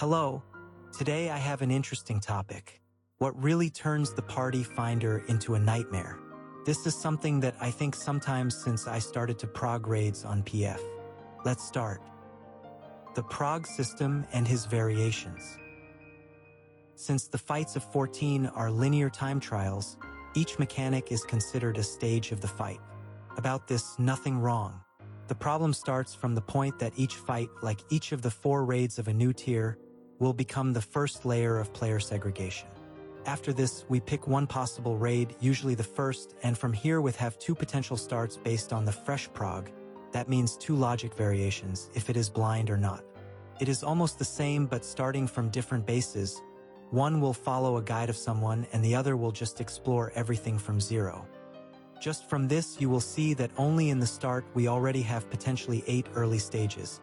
Hello, today I have an interesting topic. What really turns the party finder into a nightmare? This is something that I think sometimes since I started to prog raids on PF. Let's start. The prog system and his variations. Since the fights of 14 are linear time trials, each mechanic is considered a stage of the fight. About this, nothing wrong. The problem starts from the point that each fight, like each of the 4 raids of a new tier, will become the first layer of player segregation. After this, we pick one possible raid, usually the first, and from here we have 2 potential starts based on the fresh prog. That means 2 logic variations, if it is blind or not. It is almost the same but starting from different bases. One will follow a guide of someone and the other will just explore everything from zero. Just from this you will see that only in the start we already have potentially 8 early stages,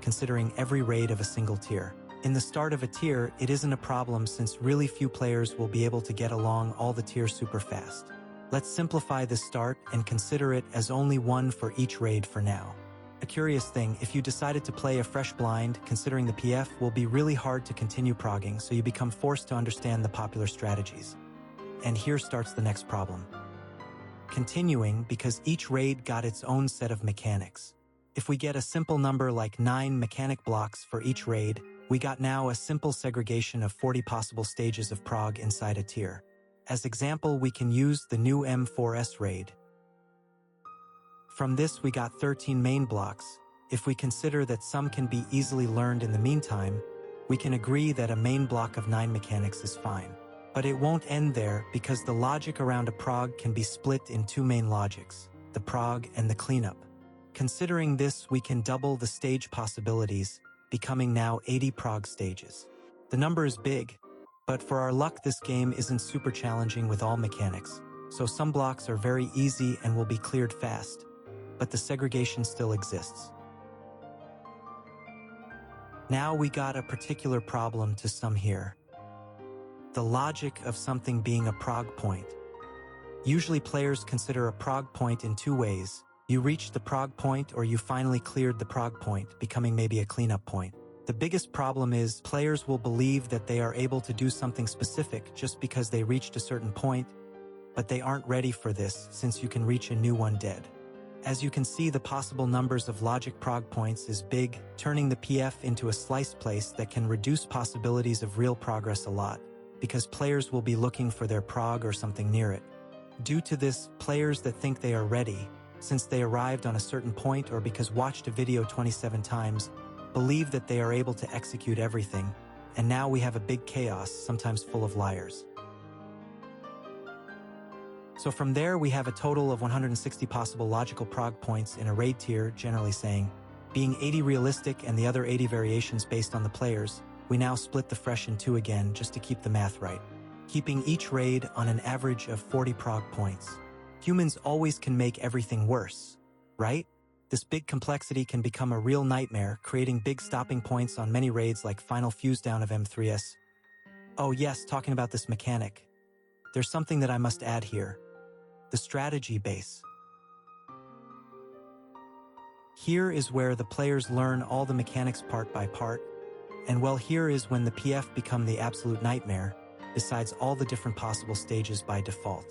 considering every raid of a single tier. In the start of a tier, it isn't a problem since really few players will be able to get along all the tiers super fast. Let's simplify this start and consider it as only 1 for each raid for now. A curious thing, if you decided to play a fresh blind, considering the PF will be really hard to continue progging, so you become forced to understand the popular strategies. And here starts the next problem. Continuing, because each raid got its own set of mechanics. If we get a simple number like 9 mechanic blocks for each raid, we got now a simple segregation of 40 possible stages of prog inside a tier. As example, we can use the new M4S raid. From this we got 13 main blocks. If we consider that some can be easily learned in the meantime, we can agree that a main block of 9 mechanics is fine. But it won't end there because the logic around a prog can be split in 2 main logics, the prog and the cleanup. Considering this, we can double the stage possibilities, becoming now 80 prog stages. The number is big, but for our luck this game isn't super challenging with all mechanics, so some blocks are very easy and will be cleared fast, but the segregation still exists. Now we got a particular problem to sum here. The logic of something being a prog point. Usually players consider a prog point in 2 ways. You reached the prog point or you finally cleared the prog point, becoming maybe a cleanup point. The biggest problem is players will believe that they are able to do something specific just because they reached a certain point, but they aren't ready for this since you can reach a new one dead. As you can see, the possible numbers of logic prog points is big, turning the PF into a sliced place that can reduce possibilities of real progress a lot, because players will be looking for their prog or something near it. Due to this, players that think they are ready, since they arrived on a certain point or because watched a video 27 times, believe that they are able to execute everything, and now we have a big chaos, sometimes full of liars. So from there we have a total of 160 possible logical prog points in a raid tier, generally saying, being 80 realistic and the other 80 variations based on the players, we now split the fresh in 2 again just to keep the math right, keeping each raid on an average of 40 prog points. Humans always can make everything worse, right? This big complexity can become a real nightmare, creating big stopping points on many raids like final fuse down of M3S. Oh yes, talking about this mechanic. There's something that I must add here. The strategy base. Here is where the players learn all the mechanics part by part, and well, here is when the PF become the absolute nightmare, besides all the different possible stages by default.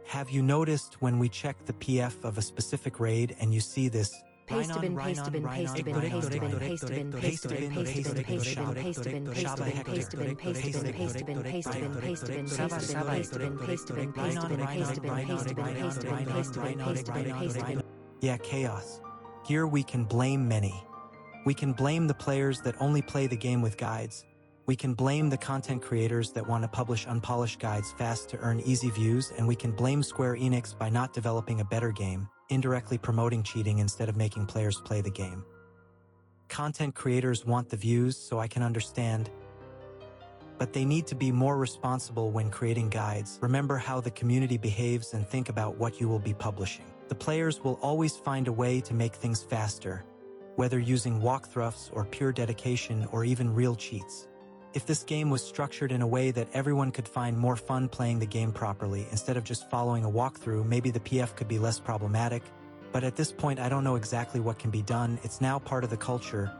Have you noticed when we check the PF of a specific raid and you see this Pasted Yeah, chaos. Here we can blame many. We can blame the players that only play the game with guides. We can blame the content creators that want to publish unpolished guides fast to earn easy views, and we can blame Square Enix by not developing a better game, indirectly promoting cheating instead of making players play the game. Content creators want the views, so I can understand, but they need to be more responsible when creating guides. Remember how the community behaves and think about what you will be publishing. The players will always find a way to make things faster, whether using walkthroughs or pure dedication or even real cheats. If this game was structured in a way that everyone could find more fun playing the game properly instead of just following a walkthrough, maybe the PF could be less problematic, but at this point I don't know exactly what can be done. It's now part of the culture,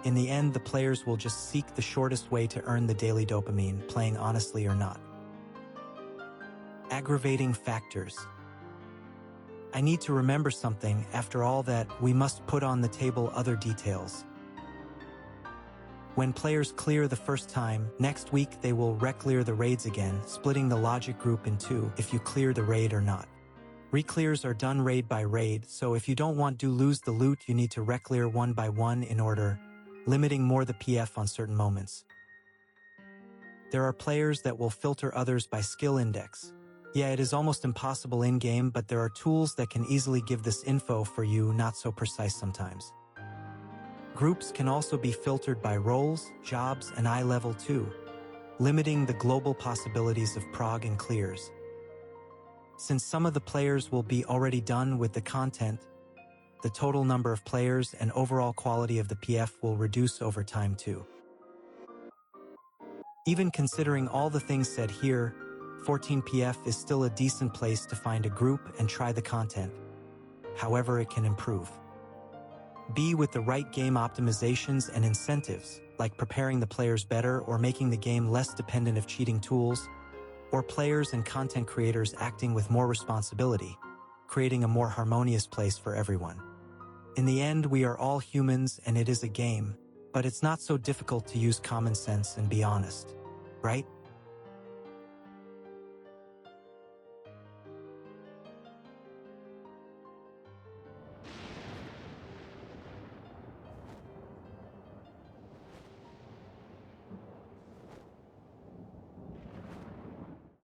In the end, the players will just seek the shortest way to earn the daily dopamine, playing honestly or not. Aggravating factors. I need to remember something. After all that, we must put on the table other details. When players clear the first time, next week they will re-clear the raids again, splitting the logic group in two if you clear the raid or not. Re-clears are done raid by raid, so if you don't want to lose the loot, you need to re-clear one by one in order, limiting more the PF on certain moments. There are players that will filter others by skill index. Yeah, it is almost impossible in-game, but there are tools that can easily give this info for you, not so precise sometimes. Groups can also be filtered by roles, jobs, and eye level too, limiting the global possibilities of prog and clears. Since some of the players will be already done with the content, the total number of players and overall quality of the PF will reduce over time too. Even considering all the things said here, 14 PF is still a decent place to find a group and try the content. However, it can improve. B, with the right game optimizations and incentives, like preparing the players better or making the game less dependent of cheating tools, or players and content creators acting with more responsibility, creating a more harmonious place for everyone. In the end, we are all humans and it is a game, but it's not so difficult to use common sense and be honest, right?